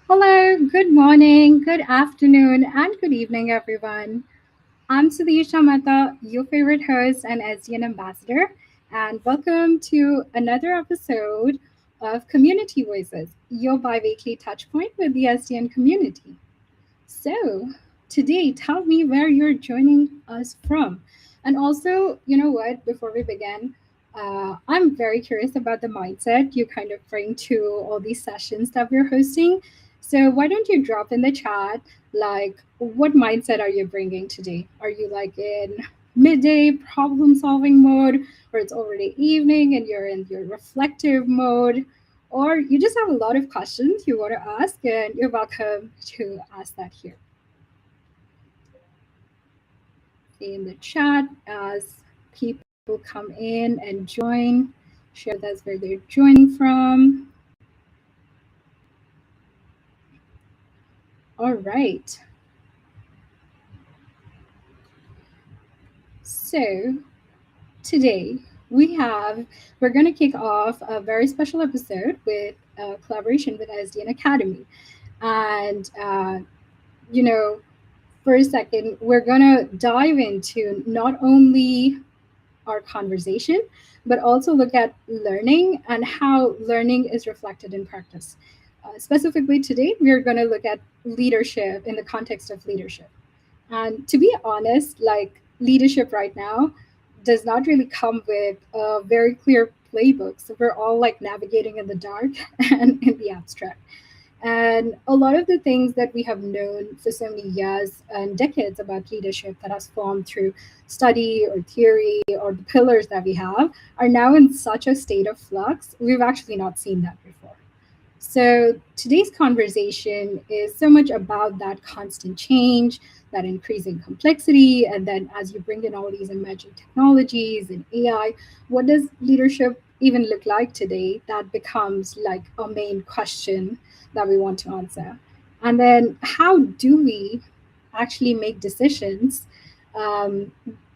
Hello, good morning, good afternoon, and good evening, everyone. I'm Sudhisha Mehta, your favorite host and SDN ambassador, and welcome to another episode of Community Voices, your bi weekly touchpoint with the SDN community. So, today, tell me where you're joining us from. And also, you know what, before we begin, I'm very curious about the mindset you kind of bring to all these sessions that we're hosting. So, why don't you drop in the chat, like, what mindset are you bringing today? Are you like in midday problem solving mode, or it's already evening and you're in your reflective mode? Or you just have a lot of questions you want to ask, and you're welcome to ask that here in the chat as people come in and join. Share with us where they're joining from. All right. So today we're going to kick off a very special episode with a collaboration with SDN Academy. And, you know, for a second, we're going to dive into not only our conversation, but also look at learning and how learning is reflected in practice. Specifically, today, we're going to look at leadership in the context of leadership. And to be honest, like leadership right now does not really come with a very clear playbook. So we're all like navigating in the dark and in the abstract. And a lot of the things that we have known for so many years and decades about leadership that has formed through study or theory or the pillars that we have are now in such a state of flux. We've actually not seen that before. So today's conversation is so much about that constant change, that increasing complexity, and then as you bring in all these emerging technologies and AI, what does leadership even look like today? That becomes like a main question that we want to answer. And then how do we actually make decisions, um,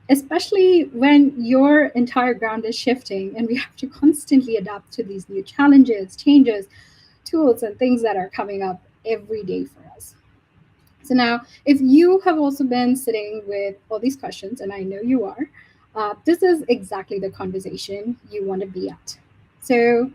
especially when your entire ground is shifting and we have to constantly adapt to these new challenges, changes, tools and things that are coming up every day for us. So now, if you have also been sitting with all these questions, and I know you are, this is exactly the conversation you want to be at. So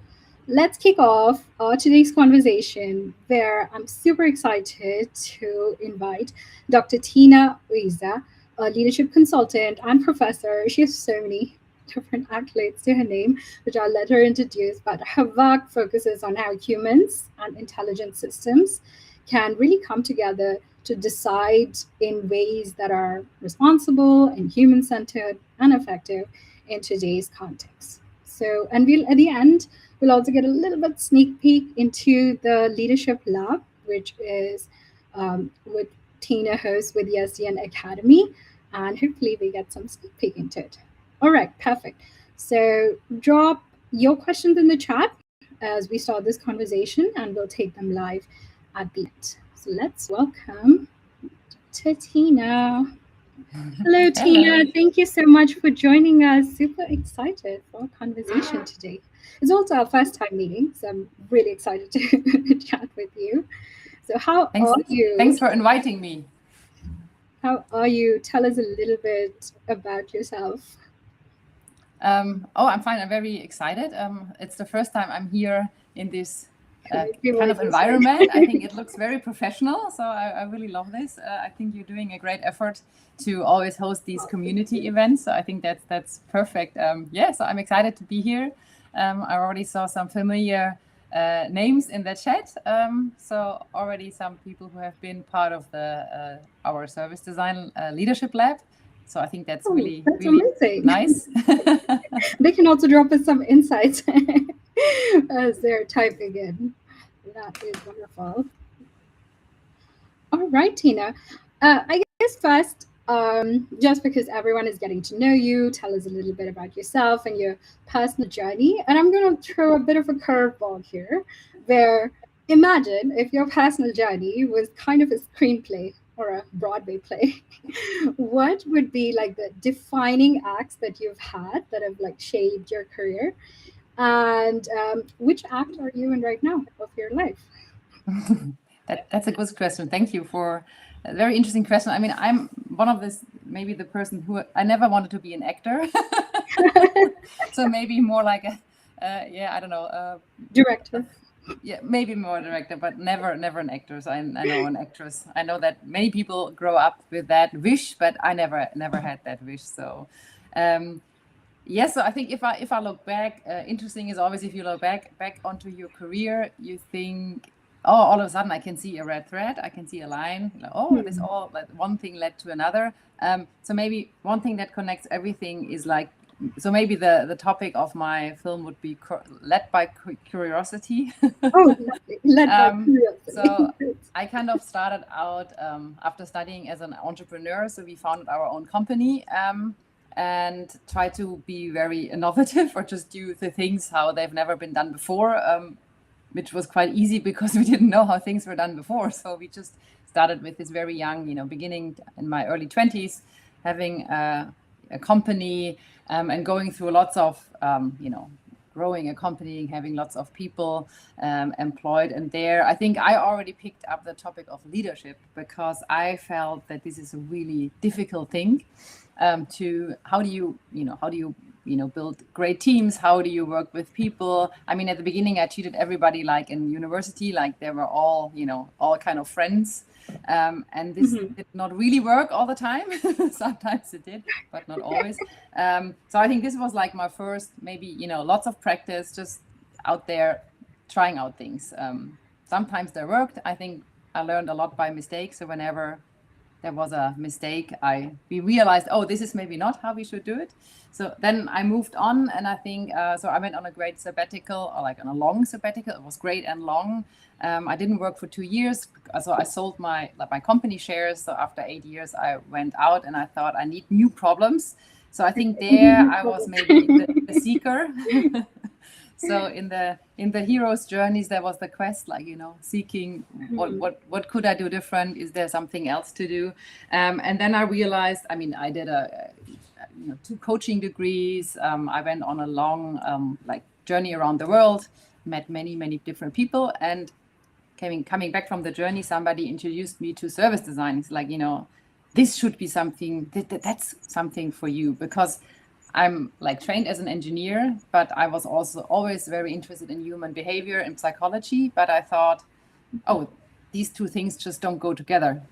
let's kick off today's conversation, where I'm super excited to invite Dr. Tina Weisser, a leadership consultant and professor. She has so many different accolades to her name, which I'll let her introduce. But her work focuses on how humans and intelligent systems can really come together to decide in ways that are responsible and human centered and effective in today's context. So, and we'll at the end, we'll also get a little bit sneak peek into the Leadership Lab, which is with Tina hosts with the SDN Academy, and hopefully we get some sneak peek into it. All right, perfect. So drop your questions in the chat as we start this conversation, and we'll take them live at the end. So let's welcome to Tina. Hello, Hello. Tina. Thank you so much for joining us. Super excited for our conversation today. It's also our first time meeting, so I'm really excited to chat with you. So, how Thanks. are you? Thanks for inviting me. How are you? Tell us a little bit about yourself. I'm fine. I'm very excited. It's the first time I'm here in this Community kind of voices, environment. I think right? it looks very professional. So I really love this. I think you're doing a great effort to always host these Oh, thank community you. events. So I think that's perfect. So I'm excited to be here. I already saw some familiar names in the chat. So already some people who have been part of the our service design leadership lab. So I think that's Oh, really, that's really amazing. nice. They can also drop us some insights as they're typing in. That is wonderful. All right, Tina. I guess first, just because everyone is getting to know you, tell us a little bit about yourself and your personal journey. And I'm going to throw a bit of a curveball here, where imagine if your personal journey was kind of a screenplay or a Broadway play. What would be like the defining acts that you've had that have like shaped your career? And which act are you in right now of your life? That's a good question. Thank you for a very interesting question. I mean, I'm one of this, maybe the person who I never wanted to be an actor. So maybe more like a, I don't know. Director. Yeah, maybe more director, but never an actor. So I know an actress. I know that many people grow up with that wish, but I never had that wish. So, yes. So I think if I look back, interesting is always if you look back onto your career, you think, oh, all of a sudden I can see a red thread. I can see a line. Like, oh, this all like one thing led to another. So maybe one thing that connects everything is like, so maybe the topic of my film would be led by curiosity. Oh, led by curiosity. So I kind of started out after studying as an entrepreneur. So we founded our own company and tried to be very innovative or just do the things how they've never been done before, which was quite easy because we didn't know how things were done before. So we just started with this very young, beginning in my early 20s, having a company and going through lots of, growing a company, having lots of people employed. And there, I think I already picked up the topic of leadership because I felt that this is a really difficult thing to, how do you build great teams? How do you work with people? I mean, at the beginning, I treated everybody like in university, like they were all, all kind of friends. And this did not really work all the time. Sometimes it did, but not always. So I think this was like my first, maybe, lots of practice, just out there trying out things. Sometimes they worked. I think I learned a lot by mistakes. So whenever there was a mistake, we realized, oh, this is maybe not how we should do it. So then I moved on, and I think, so I went on a great sabbatical, or like on a long sabbatical. It was great and long. I didn't work for 2 years. So I sold my company shares. So after 8 years, I went out and I thought I need new problems. So I think there I was maybe the seeker. So in the hero's journeys, there was the quest, like, seeking what could I do different? Is there something else to do? And then I realized, I mean, I did 2 coaching degrees. I went on a long journey around the world, met many different people, and coming back from the journey, somebody introduced me to service design. It's like, this should be something that's something for you, because I'm like trained as an engineer, but I was also always very interested in human behavior and psychology. But I thought, oh, these 2 things just don't go together.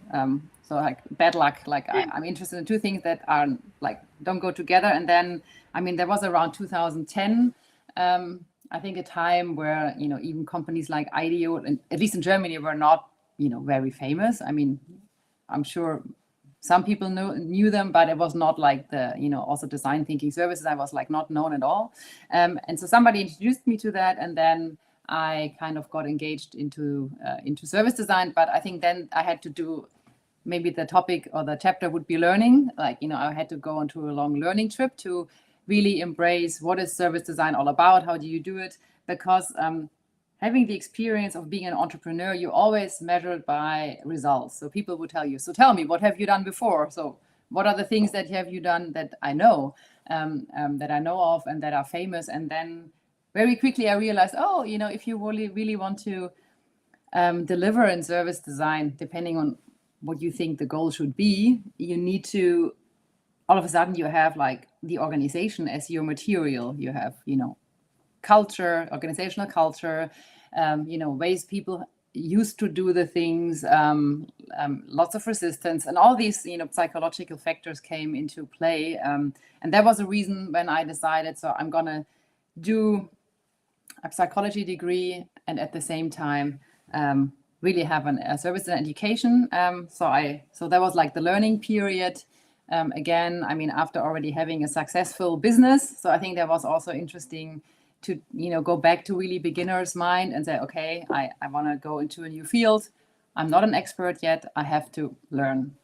So like bad luck, like I'm interested in 2 things that are like, don't go together. And then, I mean, there was around 2010, I think a time where, even companies like IDEO, and at least in Germany, were not, very famous. I mean, I'm sure some people knew them, but it was not like the, also design thinking services. I was like not known at all. And so somebody introduced me to that. And then I kind of got engaged into service design. But I think then I had to do, maybe the topic or the chapter would be learning. Like, I had to go onto a long learning trip to really embrace what is service design all about? How do you do it? Because having the experience of being an entrepreneur, you're always measured by results. So people would tell you, so tell me, what have you done before? So what are the things that have you done that I know, that I know of and that are famous? And then very quickly I realized, oh, if you really want to deliver in service design, depending on what you think the goal should be, you need to, all of a sudden you have like the organization as your material. You have, culture, organizational culture, ways people used to do the things, lots of resistance, and all these, psychological factors came into play. And that was a reason when I decided, so I'm going to do a psychology degree and at the same time really have a service and education. So that was like the learning period. Again, I mean, after already having a successful business. So I think that was also interesting to, go back to really beginner's mind and say, okay, I want to go into a new field. I'm not an expert yet. I have to learn,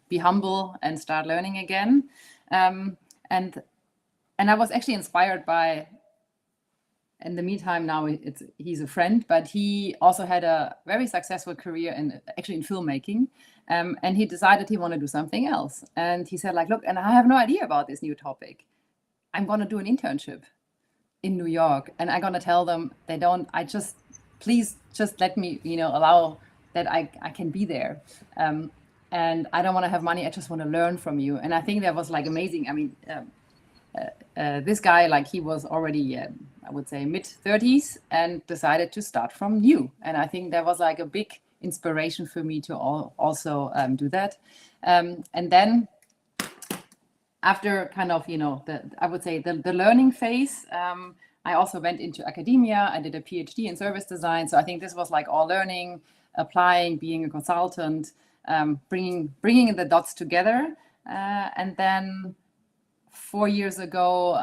be humble and start learning again. And I was actually inspired by, in the meantime, now he's a friend, but he also had a very successful career in filmmaking. And he decided he wanted to do something else. And he said, like, look, and I have no idea about this new topic. I'm going to do an internship in New York. And I'm going to tell them please just let me, allow that I can be there. And I don't want to have money. I just want to learn from you. And I think that was like amazing. I mean, this guy, like he was already, I would say mid-30s and decided to start from new. And I think that was like a big inspiration for me to also do that. And then after kind of, I would say the learning phase, I also went into academia. I did a PhD in service design. So I think this was like all learning, applying, being a consultant, bringing the dots together. And then 4 years ago,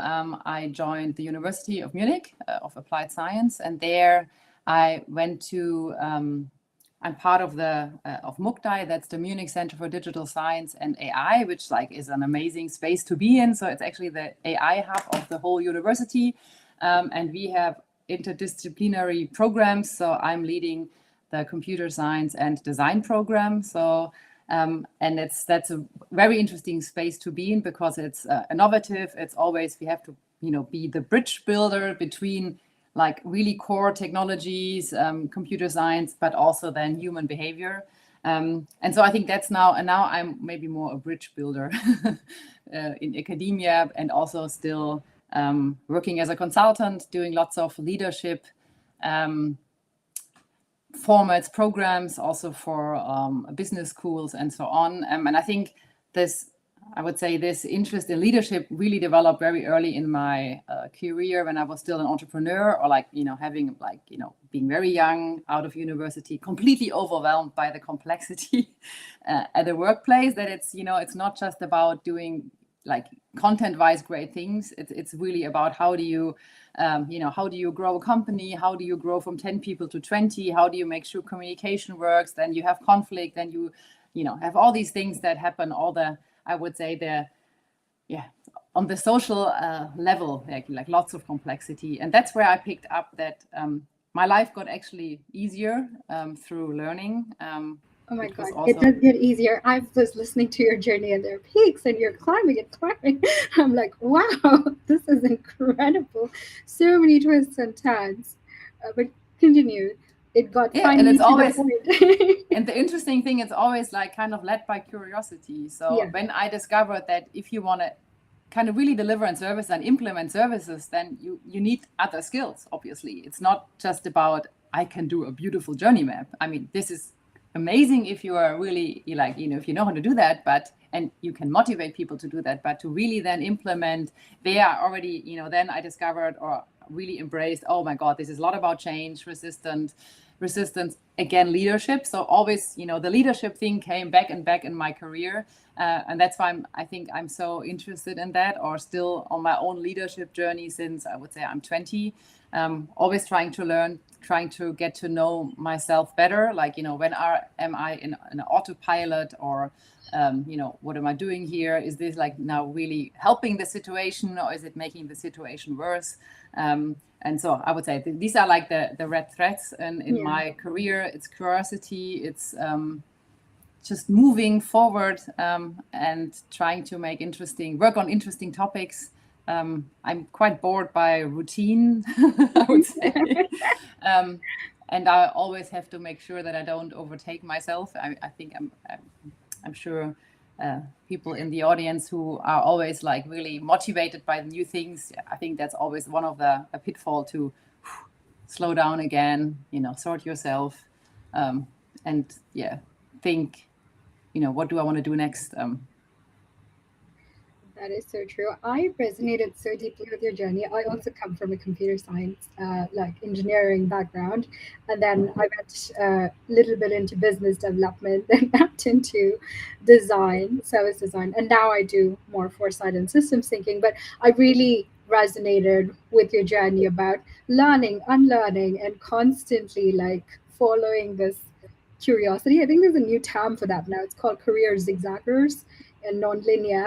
I joined the University of Munich of Applied Science. And there I went to, I'm part of the of MUCDI, that's the Munich Center for Digital Science and AI, which like is an amazing space to be in. So it's actually the AI hub of the whole university. And we have interdisciplinary programs. So I'm leading the computer science and design program. So and that's a very interesting space to be in because it's innovative. It's always, we have to be the bridge builder between like really core technologies, computer science, but also then human behavior. And so I think that's now I'm maybe more a bridge builder in academia, and also still working as a consultant, doing lots of leadership formats, programs, also for business schools and so on. And I think I would say this interest in leadership really developed very early in my career when I was still an entrepreneur, or like, having like, being very young out of university, completely overwhelmed by the complexity at the workplace, that it's, it's not just about doing like content-wise great things. It's really about how do you, how do you grow a company? How do you grow from 10 people to 20? How do you make sure communication works? Then you have conflict, then you have all these things that happen, I would say on the social level, like lots of complexity. And that's where I picked up that my life got actually easier through learning. Oh my God, it does get easier. I was listening to your journey and there are peaks and you're climbing and climbing. I'm like, wow, this is incredible. So many twists and turns. But continue. It got finally and it's to always, the point. and the interesting thing, it's always like kind of led by curiosity. So when I discovered that if you want to kind of really deliver in service and implement services, then you need other skills, obviously. It's not just about, I can do a beautiful journey map. I mean, this is amazing if you are really like, if you know how to do that, and you can motivate people to do that, but to really then implement, they are already, then I discovered or really embraced, oh my God, this is a lot about change, resistance, again, leadership. So always, the leadership thing came back and back in my career. And that's why I think I'm so interested in that, or still on my own leadership journey since I would say I'm 20, always trying to learn, trying to get to know myself better. Like, when am I in an autopilot, or, what am I doing here? Is this like now really helping the situation, or is it making the situation worse? And so I would say these are like the red threads in my career. It's curiosity, it's just moving forward and trying to work on interesting topics. I'm quite bored by routine, I would say. And I always have to make sure that I don't overtake myself. I think I'm sure people in the audience who are always like really motivated by new things, I think that's always one of a pitfall to slow down again, sort yourself, and think, what do I want to do next? That is so true. I resonated so deeply with your journey. I also come from a computer science, like engineering background, and then I went a little bit into business development, then went into design, service design, and now I do more foresight and systems thinking. But I really resonated with your journey about learning, unlearning, and constantly like following this curiosity. I think there's a new term for that now. It's called career zigzaggers and non-linear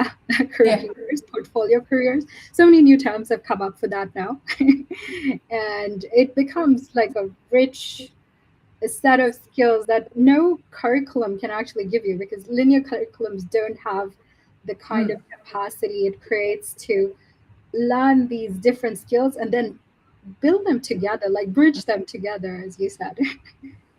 careers, portfolio careers. So many new terms have come up for that now. And it becomes like a rich set of skills that no curriculum can actually give you, because linear curriculums don't have the kind of capacity it creates to learn these different skills and then build them together, like bridge them together, as you said.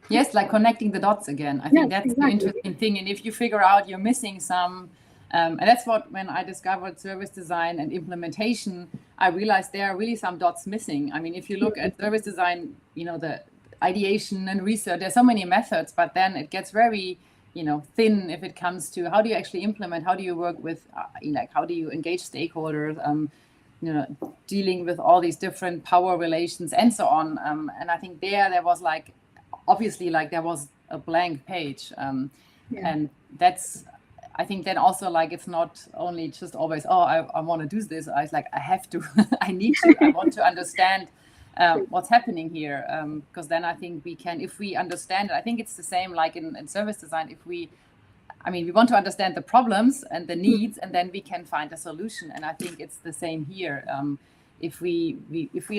Yes, like connecting the dots again. I think Yes, that's the exactly. interesting thing. And if you figure out you're missing some, and that's what, when I discovered service design and implementation, I realized there are really some dots missing. I mean, if you look at service design, the ideation and research, there's so many methods, but then it gets very, thin if it comes to how do you actually implement, how do you work with, how do you engage stakeholders, dealing with all these different power relations and so on. And I think there was obviously there was a blank page. And that's, I think then also it's not only just always, I want to do this. I have to, I need to, I want to understand what's happening here. Because then I think we can, if we understand it, I think it's the same like in service design. We want to understand the problems and the needs, and then we can find a solution. And I think it's the same here. If we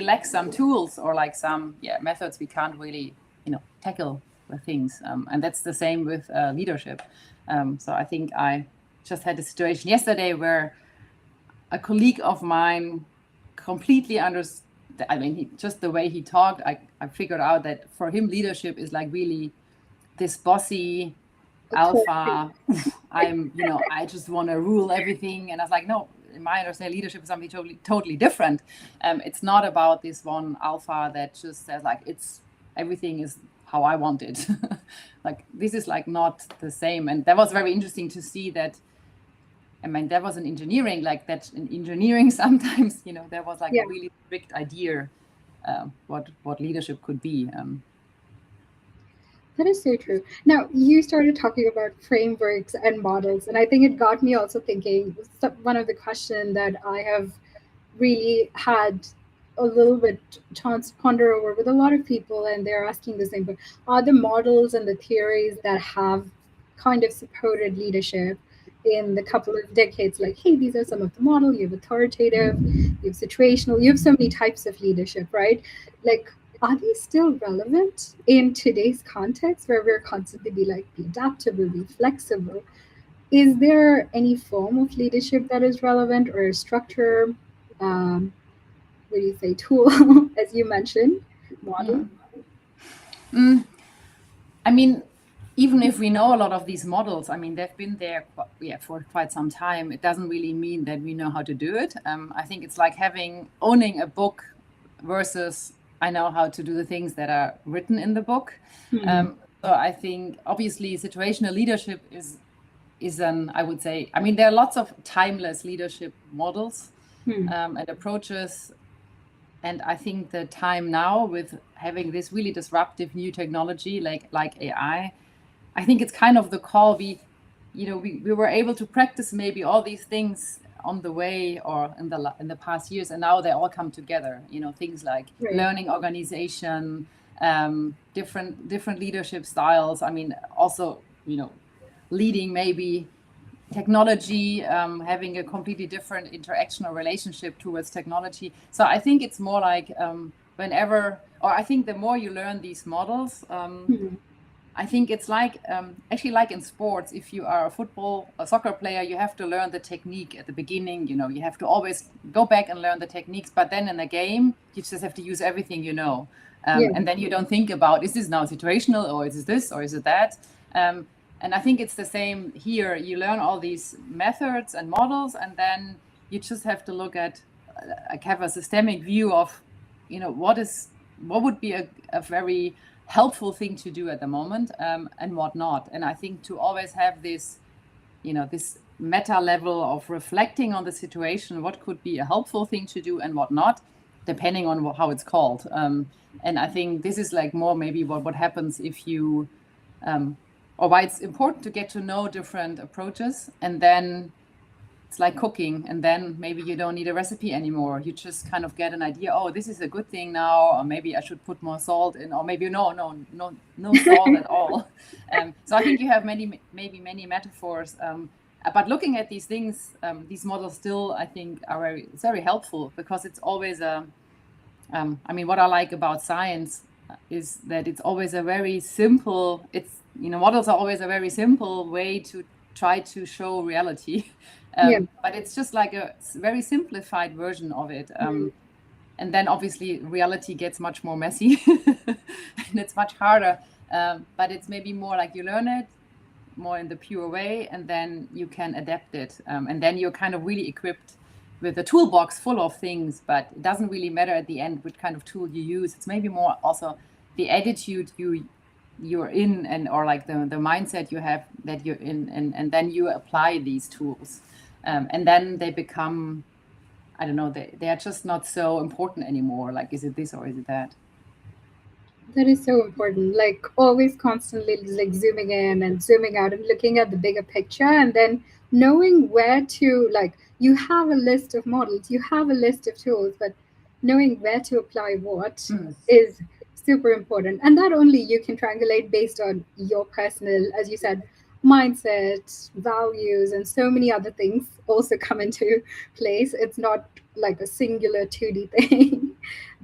lack some tools or some methods, we can't really tackle the things. And that's the same with leadership. So I think I just had a situation yesterday where a colleague of mine completely understood. Just the way he talked, I figured out that for him, leadership is really this bossy alpha. I just want to rule everything. And I was like, no, in my understanding, leadership is something totally different. It's not about this one alpha that just says everything is how I want it. This is not the same. And that was very interesting to see that. There was an engineering that in engineering sometimes, there was a really strict idea what leadership could be. That is so true. Now, you started talking about frameworks and models, and I think it got me also thinking. One of the questions that I have really had a little bit chance to ponder over with a lot of people, and they're asking the same, but are the models and the theories that have kind of supported leadership in the couple of decades, hey, these are some of the model, you have authoritative, you have situational, you have so many types of leadership, right? Are these still relevant in today's context where we're constantly be adaptable, be flexible? Is there any form of leadership that is relevant, or a structure, what do you say, tool, as you mentioned, model? Even if we know a lot of these models, they've been there for quite some time. It doesn't really mean that we know how to do it. I think it's like owning a book versus I know how to do the things that are written in the book. So I think obviously situational leadership is I would say, there are lots of timeless leadership models and approaches. And I think the time now with having this really disruptive new technology like AI, I think it's kind of the call. We were able to practice maybe all these things on the way or in the past years, and now they all come together. Things like learning organization, different leadership styles. Also leading maybe technology, having a completely different interaction or relationship towards technology. So I think it's more I think the more you learn these models, I think it's actually like in sports. If you are a soccer player, you have to learn the technique at the beginning. You have to always go back and learn the techniques. But then in a game, you just have to use everything you know. And then you don't think about, is this now situational, or is it this, or is it that? And I think it's the same here. You learn all these methods and models, and then you just have to look at, have a systemic view of, what would be a very helpful thing to do at the moment, and what not. And I think to always have this, this meta level of reflecting on the situation, what could be a helpful thing to do and what not, depending on how it's called. And I think this is more maybe what happens if you, or why it's important to get to know different approaches, and then it's like cooking, and then maybe you don't need a recipe anymore. You just kind of get an idea. Oh, this is a good thing now, or maybe I should put more salt in, or maybe no salt at all. So I think you have many metaphors. But looking at these things, these models still, I think, it's very helpful, because it's always what I like about science is that it's always a very simple. Models are always a very simple way to try to show reality. But it's just like a very simplified version of it. And then obviously reality gets much more messy and it's much harder. but it's maybe more like you learn it more in the pure way, and then you can adapt it, and then you're kind of really equipped with a toolbox full of things. But it doesn't really matter at the end which kind of tool you use. It's maybe more also the attitude you're in, and or like the mindset you have that you're in, and then you apply these tools, and then they become, I don't know, they are just not so important anymore. Like, is it this or is it that? That is so important. Like always constantly like zooming in and zooming out and looking at the bigger picture, and then knowing where to, like, you have a list of models, you have a list of tools, but knowing where to apply what is super important. And that only you can triangulate based on your personal, as you said, mindset, values, and so many other things also come into place. It's not like a singular 2D thing.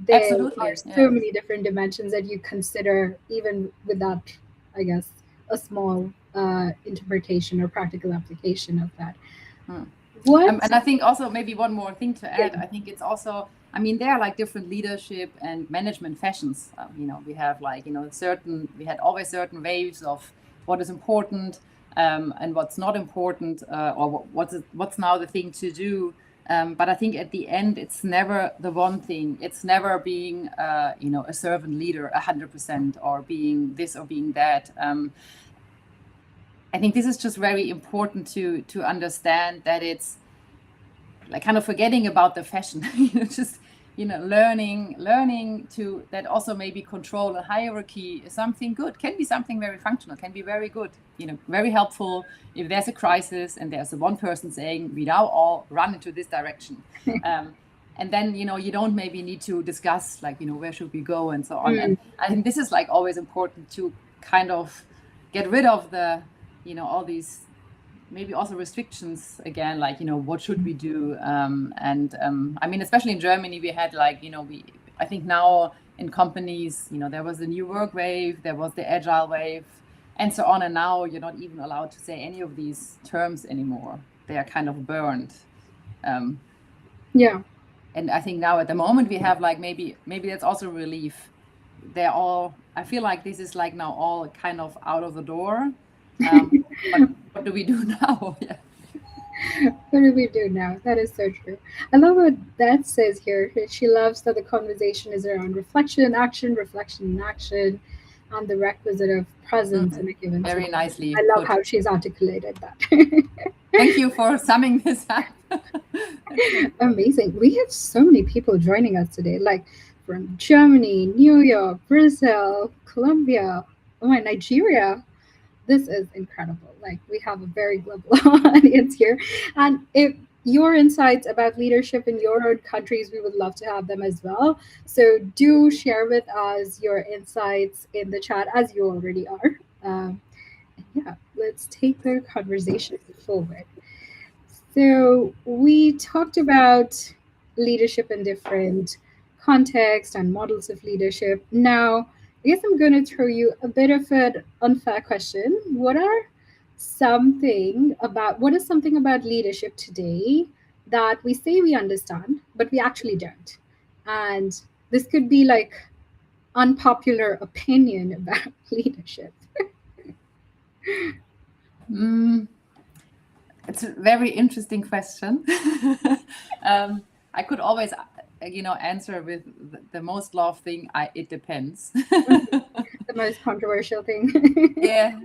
There Absolutely, are so yeah. many different dimensions that you consider, even with that, I guess, a small interpretation or practical application of that. What? And I think also maybe one more thing to add. Yeah. I think it's also, I mean, there are like different leadership and management fashions. You know, we have like, you know, we had always certain waves of what is important, and what's not important, or what's now the thing to do. But I think at the end, it's never the one thing. It's never being, you know, a servant leader 100%, or being this or being that. I think this is just very important to understand that it's like kind of forgetting about the fashion, you know, just, you know, learning to that also maybe control a hierarchy is something good, can be something very functional, can be very good, you know, very helpful if there's a crisis and there's a one person saying we now all run into this direction. And then, you know, you don't maybe need to discuss like, you know, where should we go and so on. And I think this is like always important to kind of get rid of the, you know, all these maybe also restrictions again, like, you know, what should we do? I mean, especially in Germany, we had like, you know, I think now in companies, you know, there was the new work wave, there was the agile wave, and so on. And now you're not even allowed to say any of these terms anymore. They are kind of burned. Yeah. And I think now at the moment we have like, maybe that's also a relief. They're all, I feel like this is like now all kind of out of the door. But what do we do now? Yeah. What do we do now? That is so true. I love what that says here. She loves that the conversation is around reflection and action, and the requisite of presence in a given Very time. nicely I love put. how she's articulated that. Thank you for summing this up. Amazing. We have so many people joining us today, like from Germany, New York, Brazil, Colombia, oh my, Nigeria. This is incredible. Like, we have a very global audience here. And if your insights about leadership in your own countries, we would love to have them as well. So do share with us your insights in the chat, as you already are. Yeah, let's take the conversation forward. So we talked about leadership in different contexts and models of leadership. Now, I guess I'm going to throw you a bit of an unfair question. What is something about leadership today that we say we understand, but we actually don't? And this could be like unpopular opinion about leadership. It's a very interesting question. I could always, you know, answer with the most loved thing. It depends. The most controversial thing. Yeah.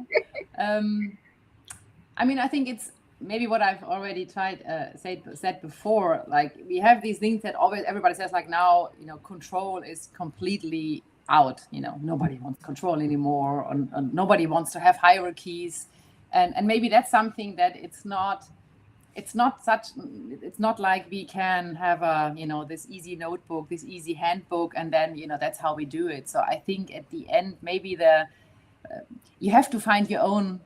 I mean, I think it's maybe what I've already said before. Like, we have these things that always everybody says, like, now, you know, control is completely out. You know, nobody wants control anymore, and nobody wants to have hierarchies. And maybe that's something that it's not like we can have a, you know, this easy notebook, this easy handbook, and then, you know, that's how we do it. So I think at the end, maybe you have to find your own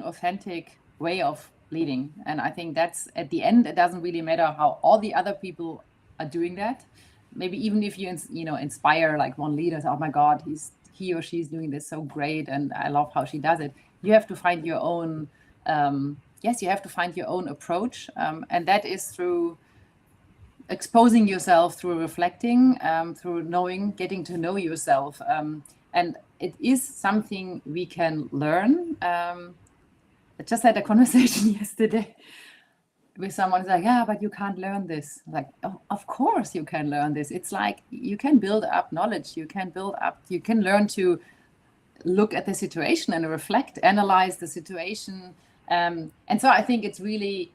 authentic way of leading. And I think that's, at the end, it doesn't really matter how all the other people are doing that. Maybe even if you inspire like one leader, say, oh my God, he or she's doing this so great, and I love how she does it. You have to find your own, you have to find your own approach. And that is through exposing yourself, through reflecting, through getting to know yourself. And it is something we can learn. I just had a conversation yesterday with someone who's like, yeah, but you can't learn this. Like, oh, of course you can learn this. It's like you can build up knowledge. You can learn to look at the situation and reflect, analyze the situation. And so I think it's really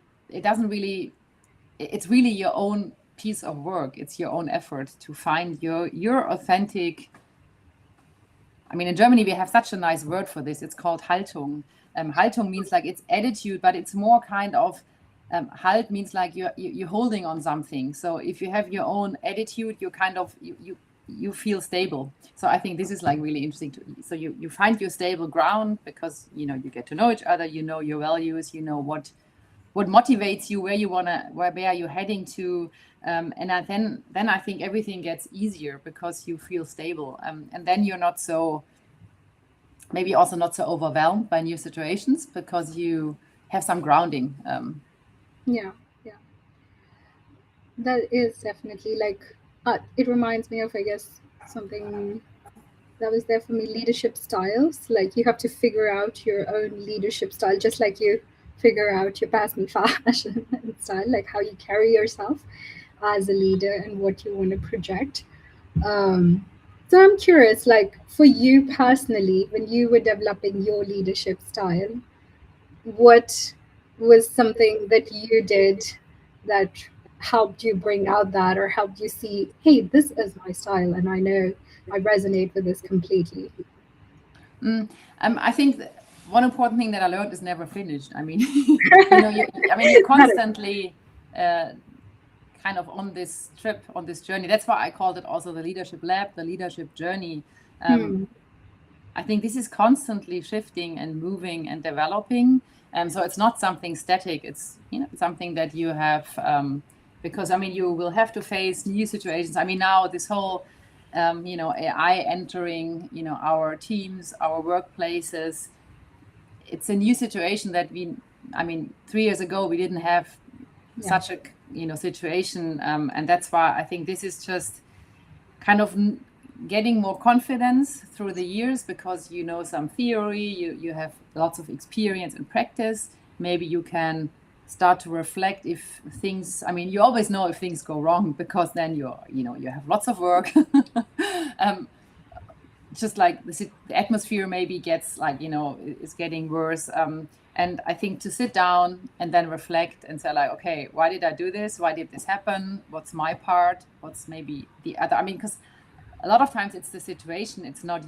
your own piece of work. It's your own effort to find your authentic. I mean, in Germany, we have such a nice word for this. It's called Haltung. Haltung means like it's attitude, but it's more kind of, Halt means like you're holding on something. So if you have your own attitude, you kind of, you feel stable. So I think this is like really interesting. So you find your stable ground because, you get to know each other, your values, what motivates you, where you're heading to. And then I think everything gets easier because you feel stable. And then you're not so, maybe also not so overwhelmed by new situations because you have some grounding. Yeah, that is definitely like, it reminds me of, I guess, something that was there for me, leadership styles. Like you have to figure out your own leadership style, just like you figure out your pass me fashion and style, like how you carry yourself as a leader and what you want to project. Um, so I'm curious, like for you personally, when you were developing your leadership style, what was something that you did that helped you bring out that, or helped you see, hey, this is my style and I know I resonate with this completely? I think one important thing that I learned is never finished. I mean, you're constantly kind of on this trip, on this journey. That's why I called it also the leadership lab, the leadership journey. I think this is constantly shifting and moving and developing. So it's not something static. It's something that you have, because you will have to face new situations. Now this whole AI entering our teams, our workplaces. It's a new situation that 3 years ago we didn't have such a situation, and that's why I think this is just kind of getting more confidence through the years because some theory, you have lots of experience and practice. Maybe you can start to reflect if things, you always know if things go wrong because then you have lots of work. Just like the atmosphere maybe gets like, is getting worse. And I think to sit down and then reflect and say like, okay, why did I do this? Why did this happen? What's my part? What's maybe the other? Because a lot of times it's the situation. It's not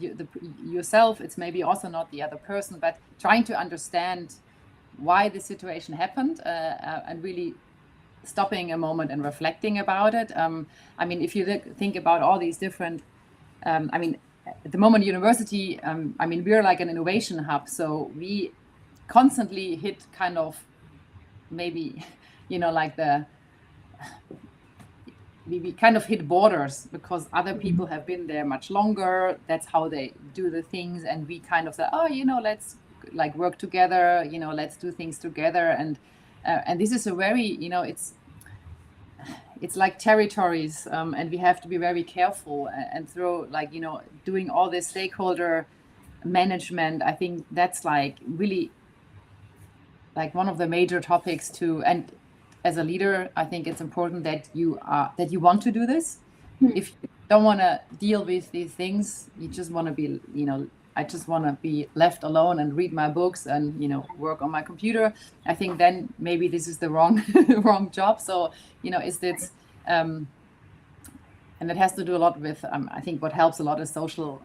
yourself. It's maybe also not the other person, but trying to understand why the situation happened and really stopping a moment and reflecting about it. If you think about all these different, at the moment university, we're like an innovation hub. So we constantly hit kind of maybe, like we kind of hit borders because other people have been there much longer. That's how they do the things. And we kind of say, oh, let's like work together, let's do things together. And this is a very, it's like territories, and we have to be very careful and through like, doing all this stakeholder management. I think that's like really like one of the major topics too. And as a leader, I think it's important that you want to do this. If you don't want to deal with these things, you just want to be, I just want to be left alone and read my books and, work on my computer. I think then maybe this is the wrong job. So, is this, and it has to do a lot with, I think what helps a lot is social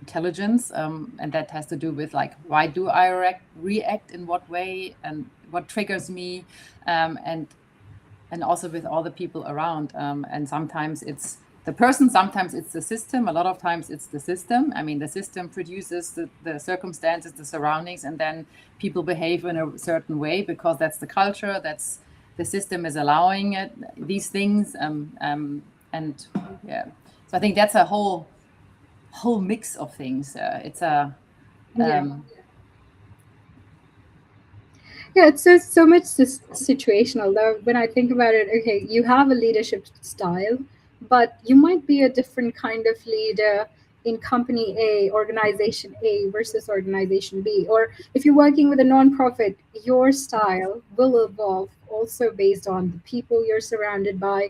intelligence. And that has to do with like, why do I react in what way and what triggers me, and also with all the people around. And sometimes it's the person, sometimes it's the system. A lot of times it's the system. The system produces the circumstances, the surroundings, and then people behave in a certain way because that's the culture, that's the system is allowing it, these things. And yeah, so I think that's a whole mix of things. It's a yeah, it's so much situational. Though when I think about it, okay, you have a leadership style, but you might be a different kind of leader in company A, organization A versus organization B. Or if you're working with a nonprofit, your style will evolve also based on the people you're surrounded by,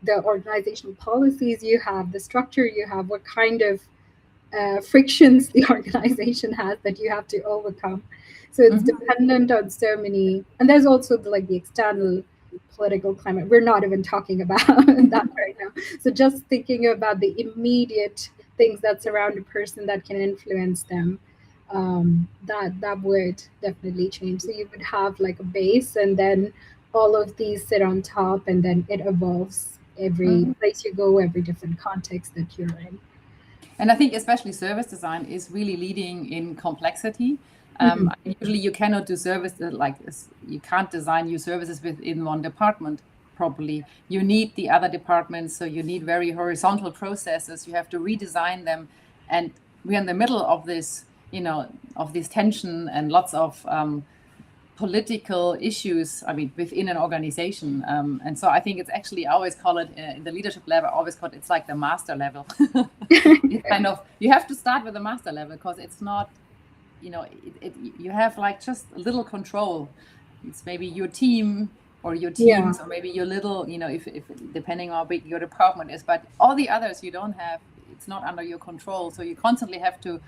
the organizational policies you have, the structure you have, what kind of frictions the organization has that you have to overcome. So it's Mhm. dependent on so many, and there's also the external political climate. We're not even talking about that right now. So just thinking about the immediate things that surround a person that can influence them, that would definitely change. So you would have like a base, and then all of these sit on top, and then it evolves every Mhm. place you go, every different context that you're in. And I think especially service design is really leading in complexity. Mhm. Usually you cannot do service like this. You can't design your services within one department properly. You need the other departments, so you need very horizontal processes. You have to redesign them, and we're in the middle of this, of this tension and lots of political issues, within an organization. And so I think it's actually, I always call it in the leadership level, I always call it, it's like the master level. It's kind of, you have to start with the master level because it's not, you have like just a little control. It's maybe your team or your Yeah. teams, or maybe your little, if depending on how big your department is, but all the others you don't have, it's not under your control. So you constantly have to,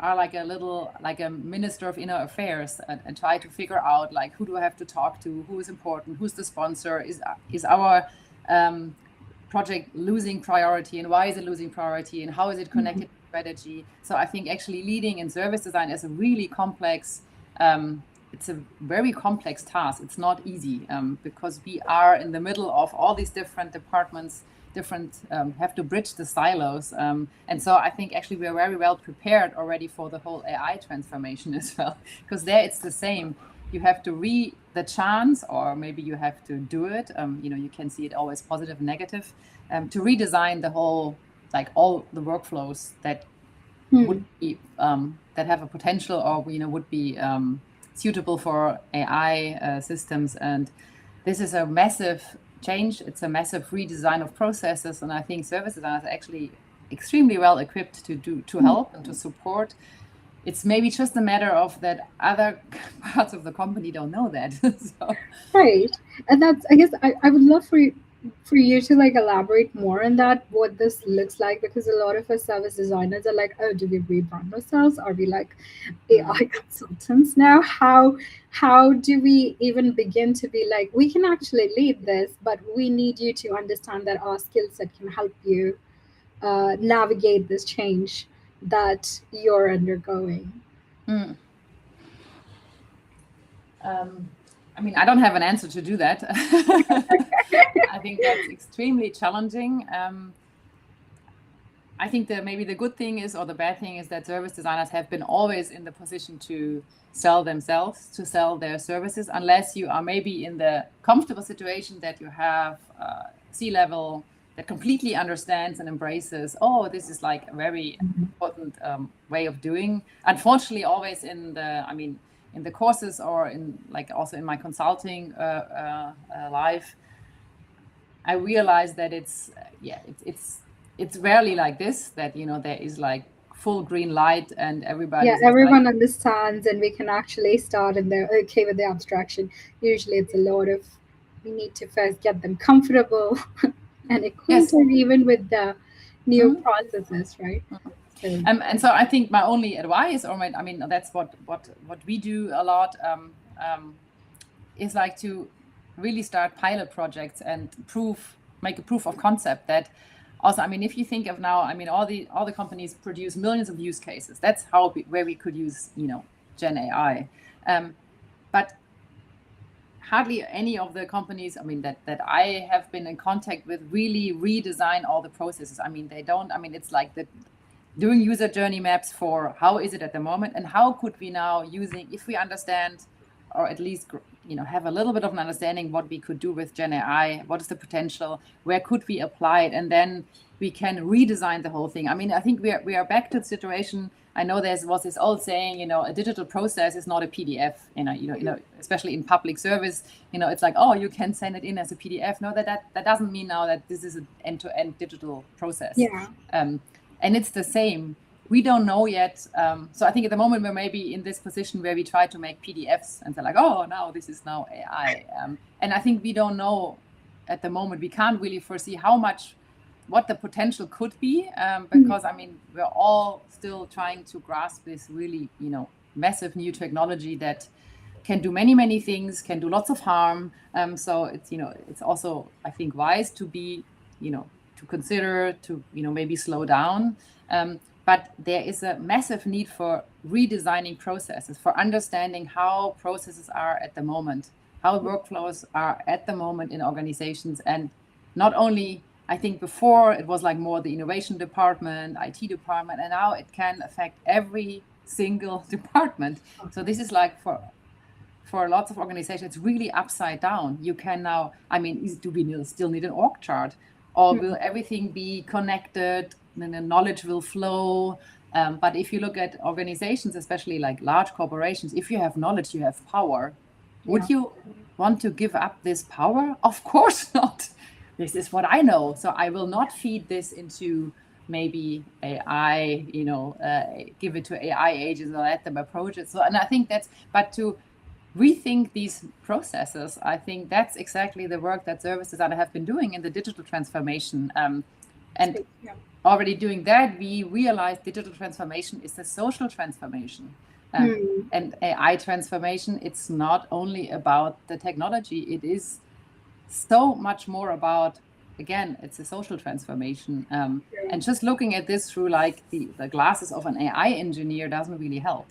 are like a minister of inner affairs, and try to figure out like, who do I have to talk to, who is important, who's the sponsor, is our project losing priority, and why is it losing priority, and how is it connected to strategy. So I think actually leading in service design is a really complex, it's a very complex task. It's not easy, because we are in the middle of all these different departments, have to bridge the silos. And so I think actually we are very well prepared already for the whole AI transformation as well, because there it's the same. You have to the chance, or maybe you have to do it. You can see it always positive and negative, to redesign the whole, like all the workflows that would be, that have a potential, or would be suitable for AI systems. And this is a massive change. It's a massive redesign of processes, and I think service designers are actually extremely well equipped to help and to support. It's maybe just a matter of that other parts of the company don't know that. So, Right. And that's, I guess, I would love for you to like elaborate more on that, what this looks like, because a lot of us service designers are like, oh, do we rebrand ourselves? Are we like AI consultants now? How do we even begin to be like, we can actually lead this, but we need you to understand that our skill set can help you navigate this change that you're undergoing. mm. I don't have an answer to do that. I think that's extremely challenging. I think that maybe the good thing is, or the bad thing is, that service designers have been always in the position to sell themselves, to sell their services, unless you are maybe in the comfortable situation that you have C-level that completely understands and embraces, oh, this is like a very important way of doing. Unfortunately, always in the courses, or in like also in my consulting life, I realized that it's rarely like this, that there is like full green light and Yeah, everybody's just like, everyone understands, and we can actually start, and they're okay with the abstraction. Usually, it's a lot of, we need to first get them comfortable and yes. acquainted even with the new Mhm. processes, right? So, And so I think my only advice, or that's what we do a lot, is like to really start pilot projects and make a proof of concept. That also, if you think of now, all the companies produce millions of use cases. That's where we could use Gen AI, but hardly any of the companies that I have been in contact with really redesign all the processes. They don't. It's like doing user journey maps for how is it at the moment, and how could we now, using, if we understand, or at least have a little bit of an understanding what we could do with Gen AI, what is the potential, where could we apply it, and then we can redesign the whole thing. I think we are back to the situation. I know was this old saying, a digital process is not a PDF. Especially in public service, it's like, oh, you can send it in as a PDF. No, that doesn't mean now that this is an end-to-end digital process. yeah. And it's the same. We don't know yet. So I think at the moment we're maybe in this position where we try to make PDFs and they're like, oh, now this is now AI. And I think we don't know at the moment. We can't really foresee what the potential could be, because I mean, we're all still trying to grasp this really, massive new technology that can do many, many things, can do lots of harm. So it's, it's also, I think, wise to be, to consider, to, maybe slow down. But there is a massive need for redesigning processes, for understanding how processes are at the moment, how workflows are at the moment in organizations. And not only, I think before it was like more the innovation department, IT department, and now it can affect every single department. So this is like for lots of organizations, it's really upside down. You can now, I mean, do we still need an org chart? Or will everything be connected? Then the knowledge will flow. But if you look at organizations, especially like large corporations, if you have knowledge, you have power. Would you want to give up this power? Of course not. This is what I know. So I will not feed this into maybe AI, give it to AI agents or let them approach it. So, and I think but to rethink these processes, I think that's exactly the work that service designers have been doing in the digital transformation. And already doing that, we realized digital transformation is a social transformation. And AI transformation, it's not only about the technology, it is so much more about, again, it's a social transformation. And just looking at this through like the glasses of an AI engineer doesn't really help.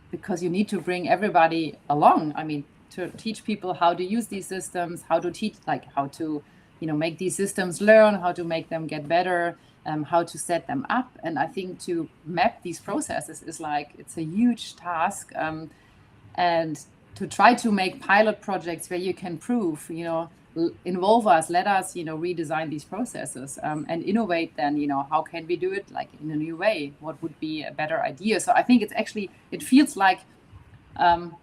Because you need to bring everybody along. I mean, to teach people how to use these systems, how to make these systems learn, how to make them get better, how to set them up. And I think to map these processes is it's a huge task. And to try to make pilot projects where you can prove, involve us, let us, redesign these processes and innovate then, how can we do it in a new way? What would be a better idea? So I think it feels like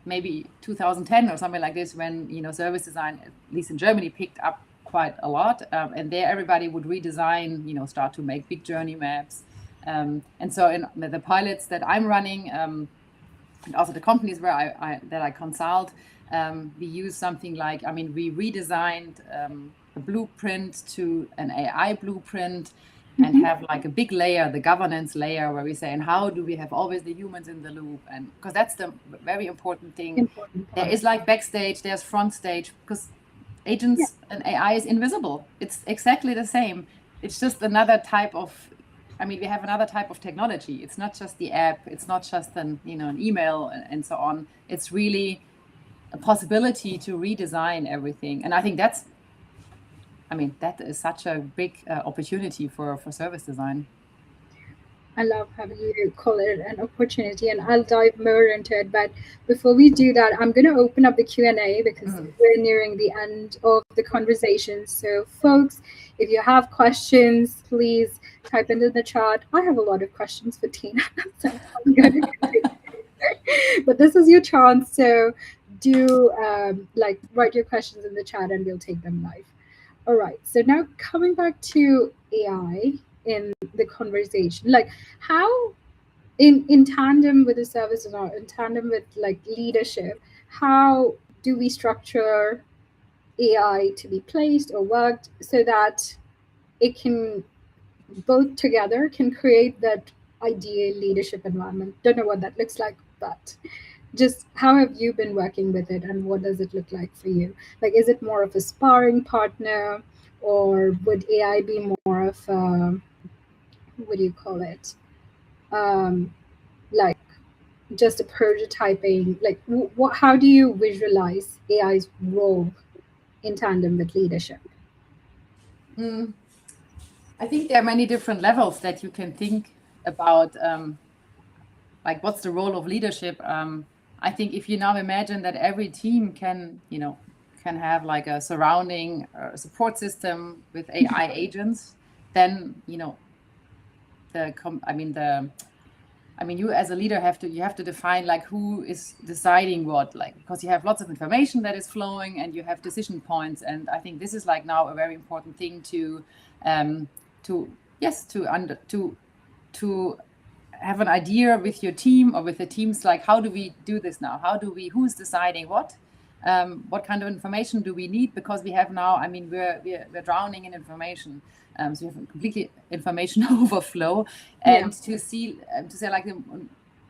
maybe 2010 or something like this when, service design, at least in Germany, picked up quite a lot. And there everybody would redesign, start to make big journey maps. And so in the pilots that I'm running, and also the companies that I consult, we use something we redesigned a blueprint to an AI blueprint and have a big layer, the governance layer, where we say, and how do we have always the humans in the loop? And because that's the very important thing. There is backstage, there's front stage, because agents and AI is invisible. It's exactly the same. It's just another type of, we have another type of technology. It's not just the app. It's not just an email and so on. It's really a possibility to redesign everything. And I think that is such a big opportunity for service design. I love how you call it an opportunity, and I'll dive more into it. But before we do that, I'm going to open up the Q&A because we're nearing the end of the conversation. So, folks, if you have questions, please type into the chat. I have a lot of questions for Tina, so I'm going to but this is your chance. So do write your questions in the chat, and we'll take them live. All right. So now coming back to AI in the conversation, how in tandem with the service or in tandem with leadership, how do we structure AI to be placed or worked so that it can both together can create that ideal leadership environment? Don't know what that looks like, but just how have you been working with it, and what does it look like for you? Is it more of a sparring partner, or would AI be more of a, what do you call it, like just a prototyping? How do you visualize AI's role in tandem with leadership? I think there are many different levels that you can think about, what's the role of leadership. I think if you now imagine that every team can have a surrounding support system with AI agents, then you as a leader have to define who is deciding what, because you have lots of information that is flowing and you have decision points. And I think this is now a very important thing to yes, to have an idea with your team or with the teams, like, how do we do this now? Who's deciding what? What kind of information do we need? Because we have now, I mean, we're drowning in information. So we have a completely information overflow, and to say like,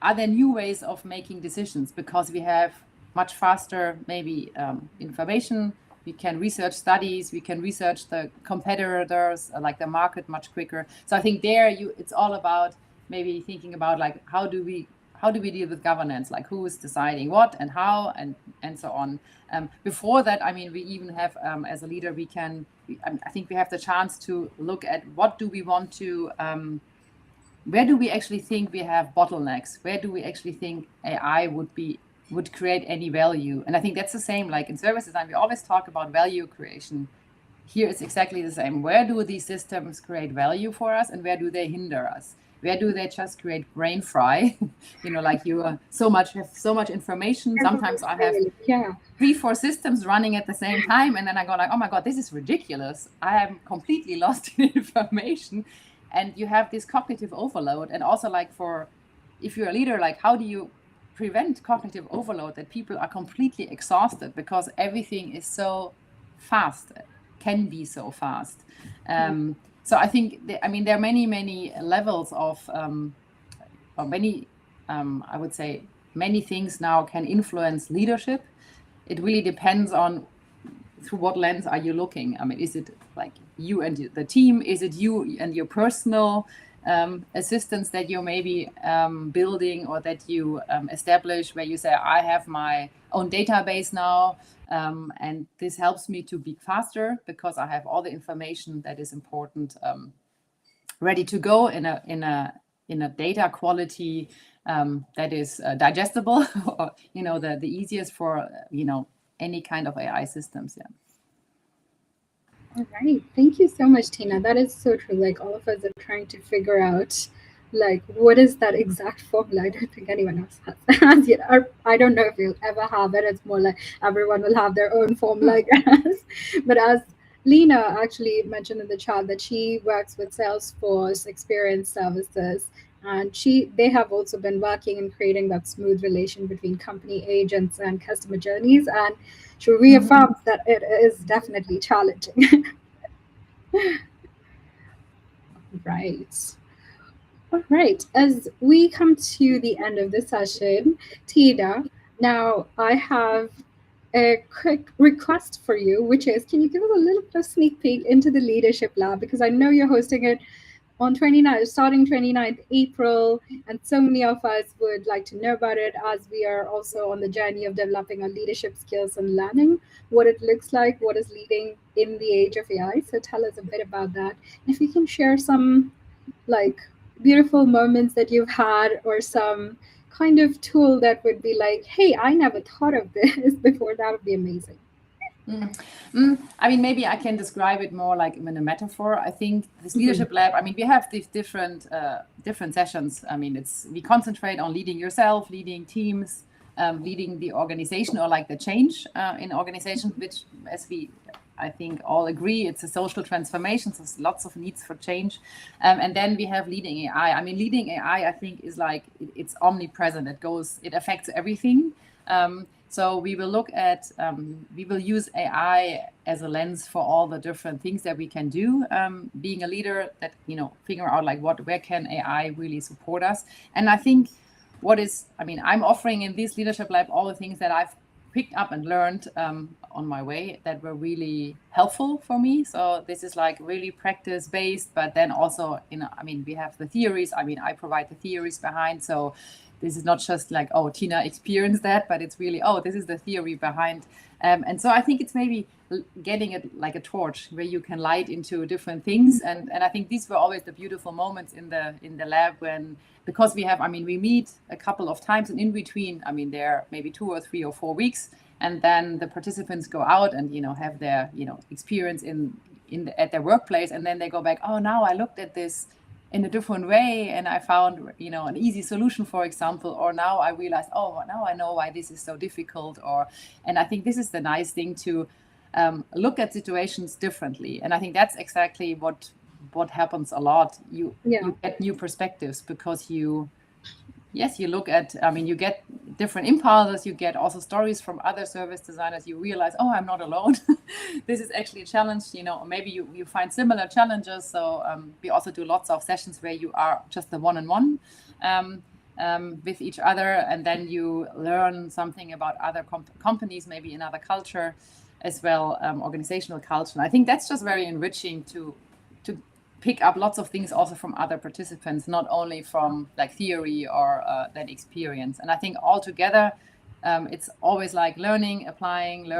are there new ways of making decisions? Because we have much faster, maybe information. We can research studies. We can research the competitors, like the market, much quicker. So I think it's all about maybe thinking about, like, how do we deal with governance, like who is deciding what and how, and so on. Before that, I mean, we even have, as a leader, I think we have the chance to look at what do we want to, where do we actually think we have bottlenecks? Where do we actually think AI would create any value? And I think that's the same, like in service design, we always talk about value creation. Here it's exactly the same. Where do these systems create value for us, and where do they hinder us? Where do they just create brain fry? Like you have so much information. Sometimes I have 3-4 systems running at the same time, and then I go like, oh my God, this is ridiculous. I am completely lost in information. And you have this cognitive overload. And also, like, if you're a leader, like, how do you prevent cognitive overload, that people are completely exhausted because everything is so fast, can be so fast. So I think, there are many levels of, or many, I would say, many things now can influence leadership. It really depends on through what lens are you looking. I mean, is it like you and the team? Is it you and your personal assistants that you're maybe building, or that you establish, where you say, I have my own database now, and this helps me to be faster because I have all the information that is important ready to go in a data quality that is digestible, or the easiest for any kind of AI systems. Yeah. All right. Thank you so much, Tina. That is so true. Like, all of us are trying to figure out, like, what is that exact formula? I don't think anyone else has yet. Or I don't know if you'll ever have it. It's more like everyone will have their own formula, I guess. But as Lena actually mentioned in the chat that she works with Salesforce Experience Services, and they have also been working in creating that smooth relation between company agents and customer journeys, and she reaffirms that it is definitely challenging. Right. All right. As we come to the end of the session, Tina, now I have a quick request for you, which is, can you give us a little bit of sneak peek into the Leadership Lab? Because I know you're hosting it on 29th, starting 29th April, and so many of us would like to know about it, as we are also on the journey of developing our leadership skills and learning what it looks like, what is leading in the age of AI. So tell us a bit about that. If you can share some, like, beautiful moments that you've had, or some kind of tool that would be like, hey, I never thought of this before, that would be amazing. I mean, maybe I can describe it more like in a metaphor. I think this leadership lab, I mean, we have these different sessions. I mean, we concentrate on leading yourself, leading teams, leading the organization, or like the change in organization, which, as I think all agree, it's a social transformation. So there's lots of needs for change. And then we have leading AI. I mean, leading AI, I think, is like, it's omnipresent. It affects everything. So we will look at, we will use AI as a lens for all the different things that we can do, being a leader, that, figure out like where can AI really support us. And I think I'm offering in this leadership lab all the things that I've picked up and learned on my way that were really helpful for me. So this is like really practice based, but then also, we have the theories. I provide the theories behind. So this is not just like, oh, Tina experienced that, but it's really, oh, this is the theory behind. And so I think it's maybe getting it like a torch where you can light into different things. And I think these were always the beautiful moments in the lab, because we meet a couple of times, and in between, there maybe 2 or 3 or 4 weeks, and then the participants go out and, have their, experience at their workplace. And then they go back, oh, now I looked at this in a different way, and I found, an easy solution, for example, or now I realized, oh, now I know why this is so difficult. And I think this is the nice thing, to look at situations differently. And I think that's exactly what what happens a lot. You Yeah. get new perspectives because you look at, you get different impulses, you get also stories from other service designers, you realize, oh, I'm not alone. This is actually a challenge, or maybe you find similar challenges. So we also do lots of sessions where you are just the one-on-one with each other, and then you learn something about other companies, maybe another culture as well, organizational culture. And I think that's just very enriching to pick up lots of things also from other participants, not only from like theory or then experience. And I think altogether, it's always like learning, applying,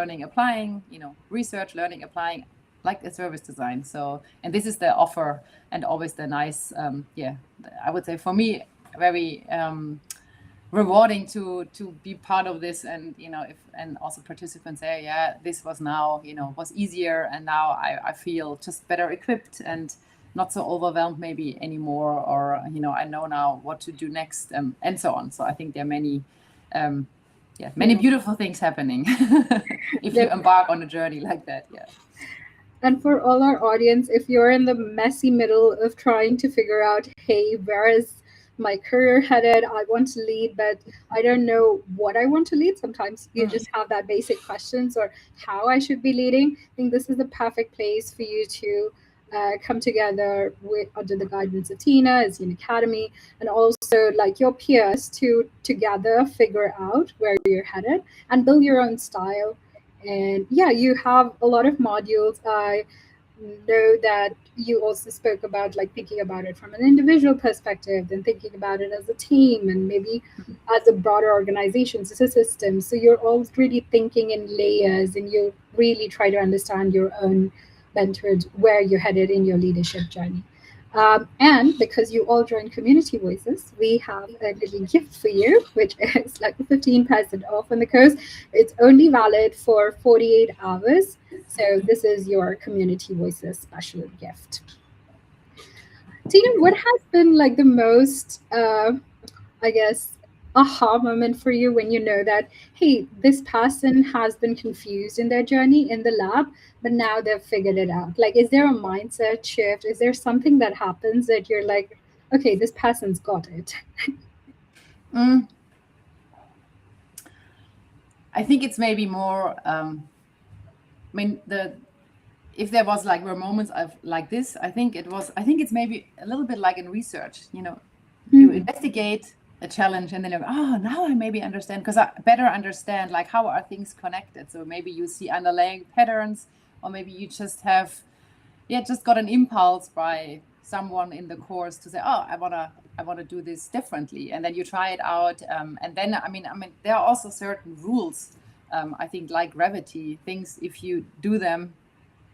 research, learning, applying, like a service design. So, and this is the offer, and always the nice, I would say for me, very rewarding to be part of this. And and also participants say, yeah, this was now was easier, and now I feel just better equipped and not so overwhelmed maybe anymore, or I know now what to do next, and so on. So I think there are many beautiful things happening if you embark on a journey like that. Yeah. And for all our audience, if you're in the messy middle of trying to figure out, hey, where is my career headed? I want to lead, but I don't know what I want to lead. Sometimes you just have that basic questions or how I should be leading. I think this is the perfect place for you to come together under the guidance of Tina, SDN Academy, and also like your peers to together figure out where you're headed and build your own style. And yeah, you have a lot of modules. I know that you also spoke about like thinking about it from an individual perspective, then thinking about it as a team, and maybe as a broader organization, as a system. So you're already thinking in layers, and you really try to understand your own mentored where you're headed in your leadership journey. And because you all join Community Voices, we have a little gift for you, which is like 15% off on the course. It's only valid for 48 hours. So this is your Community Voices special gift. Tina, what has been like the most, I guess, aha moment for you when you know that, hey, this person has been confused in their journey in the lab, but now they've figured it out? Like, is there a mindset shift? Is there something that happens that you're like, okay, this person's got it? I think it's maybe more, if there was like were moments of like this, I think it's maybe a little bit like in research, you investigate a challenge, and then you're, oh, now I maybe understand, because I better understand like how are things connected. So maybe you see underlying patterns, or maybe you just have just got an impulse by someone in the course to say, oh, I want to do this differently, and then you try it out, and then I mean there are also certain rules, I think, like gravity things, if you do them,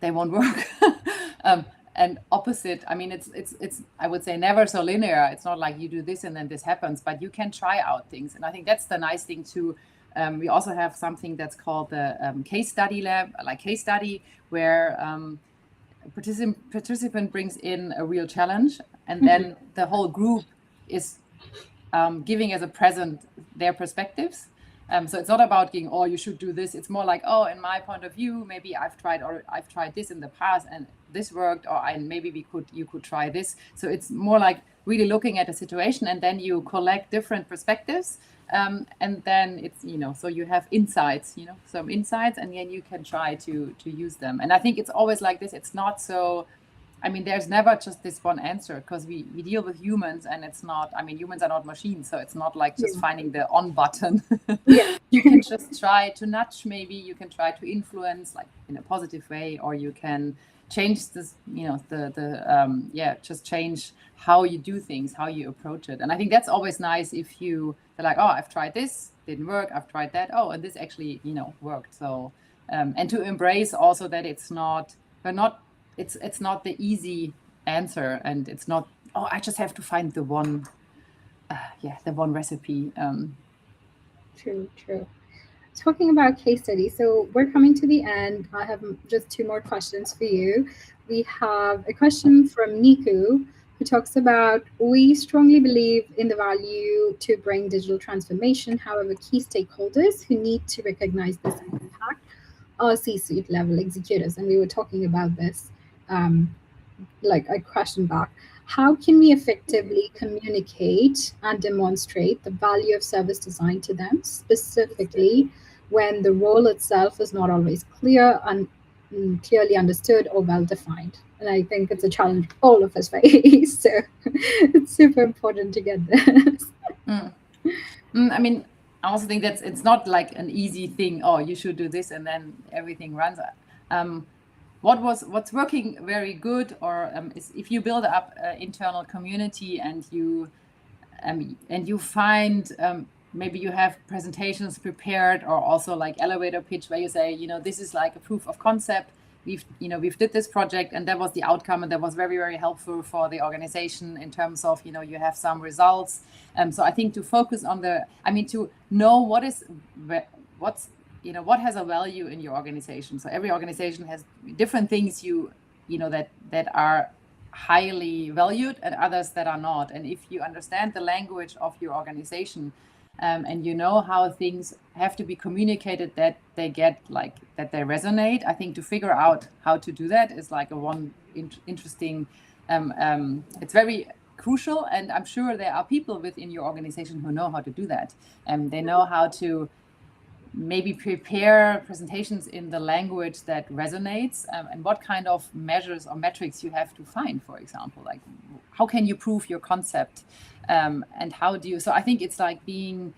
they won't work. And opposite, I mean, it's I would say never so linear. It's not like you do this and then this happens, but you can try out things. And I think that's the nice thing too. We also have something that's called the case study lab, like case study, where participant brings in a real challenge, and then the whole group is giving as a present their perspectives. So it's not about being, oh, you should do this. It's more like, oh, in my point of view, maybe I've tried this in the past and this worked, or maybe you could try this. So it's more like really looking at a situation, and then you collect different perspectives, and then it's so you have insights, some insights, and then you can try to use them. And I think it's always like this. It's not so. I mean, there's never just this one answer, because we deal with humans, and it's not, humans are not machines. So it's not like just finding the on button. You can just try to nudge, maybe you can try to influence, like in a positive way, or you can change this, just change how you do things, how you approach it. And I think that's always nice if you're like, oh, I've tried this, didn't work. I've tried that. Oh, and this actually, worked. So, and to embrace also that it's not the easy answer, and it's not, oh, I just have to find the one recipe. True. Talking about case study, so we're coming to the end. I have just two more questions for you. We have a question from Niku, who talks about, we strongly believe in the value to bring digital transformation. However, key stakeholders who need to recognize this impact are C-suite level executives. And we were talking about this like a question back. How can we effectively communicate and demonstrate the value of service design to them, specifically when the role itself is not always clear and clearly understood or well defined? And I think it's a challenge all of us face. So it's super important to get this. Mm. I mean, I also think that it's not like an easy thing. Oh, you should do this, and then everything runs. What's working very good, or is if you build up an internal community and you find maybe you have presentations prepared, or also like elevator pitch where you say, this is like a proof of concept. We've did this project and that was the outcome, and that was very, very helpful for the organization in terms of, you have some results. So I think to focus on to know what has a value in your organization. So every organization has different things that are highly valued and others that are not. And if you understand the language of your organization, and you know how things have to be communicated, that they resonate, I think to figure out how to do that is like interesting. It's very crucial, and I'm sure there are people within your organization who know how to do that. They know how to maybe prepare presentations in the language that resonates, and what kind of measures or metrics you have to find, for example, like how can you prove your concept, and how do you, so I think it's like being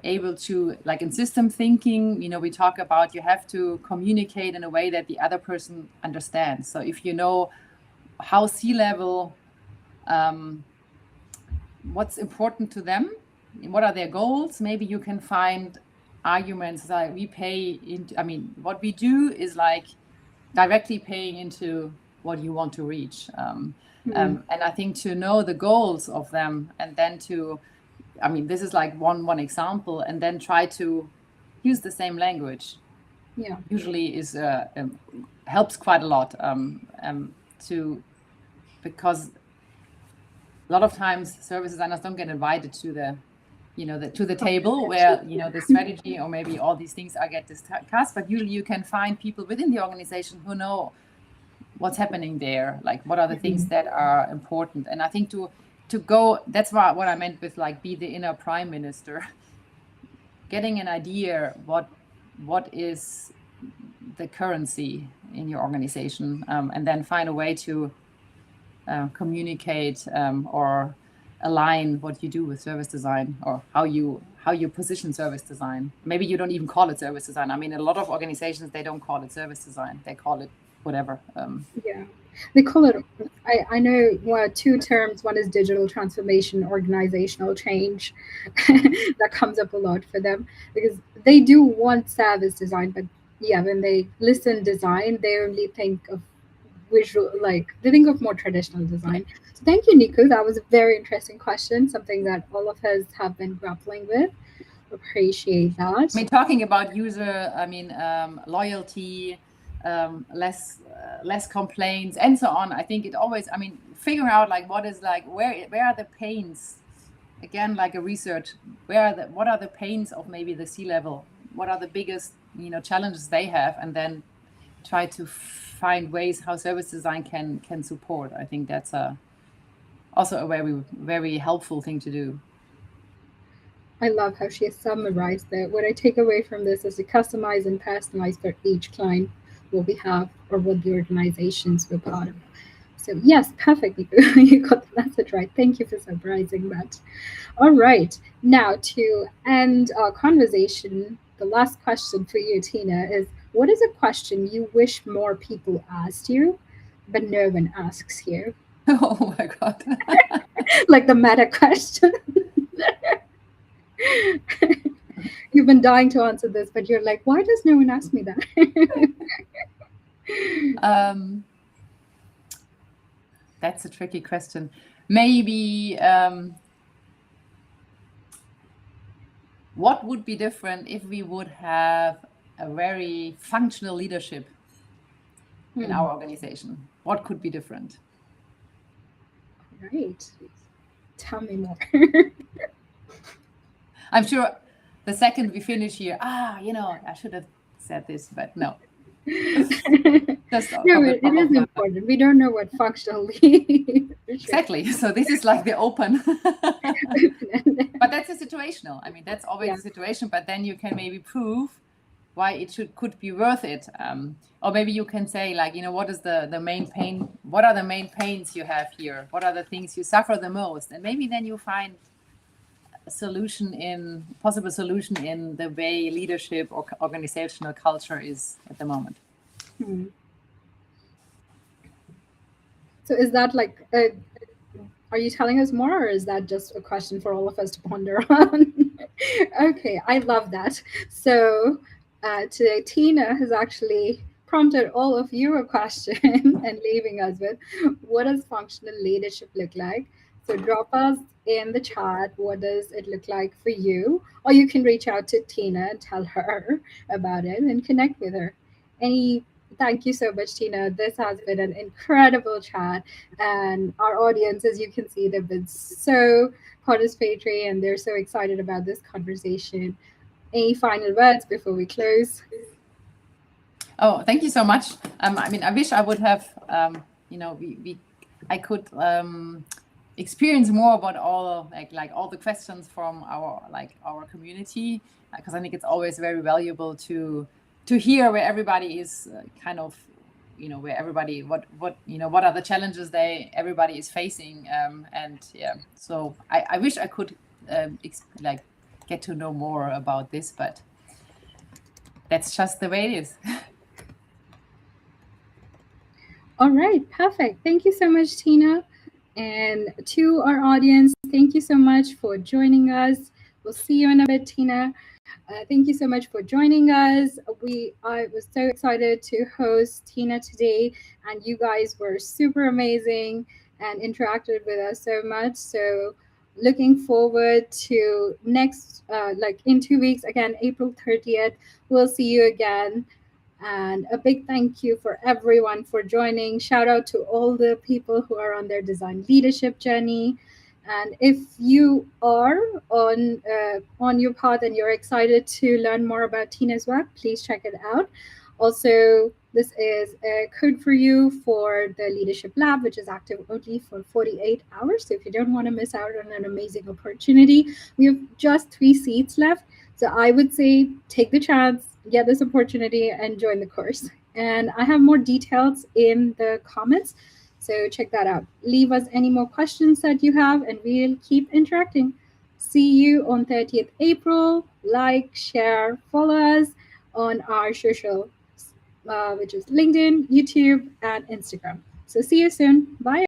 able to, like in system thinking, we talk about you have to communicate in a way that the other person understands. So if you know how C-level, what's important to them, what are their goals, maybe you can find arguments like what we do is like directly paying into what you want to reach. And I think to know the goals of them, and then this is like one example, and then try to use the same language. Yeah. Usually is helps quite a lot, because a lot of times service designers don't get invited to the table where the strategy or maybe all these things get discussed, but usually you can find people within the organization who know what's happening there, like what are the things that are important. And I think to go, that's what I meant with like be the inner prime minister, getting an idea what is the currency in your organization, and then find a way to communicate or align what you do with service design, or how you position service design. Maybe you don't even call it service design. I mean, a lot of organizations, they don't call it service design, they call it whatever. Yeah, they call it, I know two terms. One is digital transformation, organizational change. That comes up a lot for them, because they do want service design, but yeah, when they listen design, they only think of visual, like they think of more traditional design. So thank you, Niku. That was a very interesting question, something that all of us have been grappling with. Appreciate that. I mean, talking about user, loyalty, less complaints, and so on. I think it always, figuring out like what is like where are the pains, again, like a research, what are the pains of maybe the C-level, what are the biggest challenges they have, and then try to find ways how service design can support. I think that's also a very, very helpful thing to do. I love how she has summarized that. What I take away from this is to customize and personalize for each client what we have or what the organizations we're part of. So yes, perfectly. You got the message right. Thank you for summarizing that. All right. Now to end our conversation, the last question for you, Tina, is what is a question you wish more people asked you, but no one asks you? Oh my God. Like the meta question. You've been dying to answer this, but you're like, why does no one ask me that? That's a tricky question. Maybe what would be different if we would have a very functional leadership in our organization? What could be different? Right. Tell me more. I'm sure the second we finish here, I should have said this, but no. Just No, from the it top is of my important. We don't know what functional leadership. exactly. So this is like the open. But that's a situational. I mean, that's always Yeah. a situation. But then you can maybe prove why it could be worth it. Or maybe you can say, like, what is the main pain? What are the main pains you have here? What are the things you suffer the most? And maybe then you find a possible solution in the way leadership or organizational culture is at the moment. Hmm. So is that like, are you telling us more, or is that just a question for all of us to ponder on? Okay, I love that. So today, Tina has actually prompted all of you a question and leaving us with, what does functional leadership look like? So drop us in the chat, what does it look like for you? Or you can reach out to Tina and tell her about it and connect with her. Any Thank you so much, Tina. This has been an incredible chat. And our audience, as you can see, they've been so participatory and they're so excited about this conversation. Any final words before we close? Oh, thank you so much. I mean, I wish I would have, I could experience more about all like all the questions from our community, because I think it's always very valuable to hear where everybody is kind of, where everybody what are the challenges everybody is facing, and yeah. So I wish I could get to know more about this, but that's just the way it is. All right, perfect. Thank you so much, Tina. And to our audience, thank you so much for joining us. We'll see you in a bit, Tina. Thank you so much for joining us. I was so excited to host Tina today, and you guys were super amazing and interacted with us so much. So looking forward to next, like in 2 weeks, again, April 30th. We'll see you again. And a big thank you for everyone for joining. Shout out to all the people who are on their design leadership journey. And if you are on your path and you're excited to learn more about Tina's work, please check it out. Also, this is a code for you for the Leadership Lab, which is active only for 48 hours. So if you don't want to miss out on an amazing opportunity, we have just 3 seats left. So I would say take the chance, get this opportunity, and join the course. And I have more details in the comments. So check that out. Leave us any more questions that you have, and we'll keep interacting. See you on 30th April. Like, share, follow us on our social, which is LinkedIn, YouTube, and Instagram. So see you soon. Bye.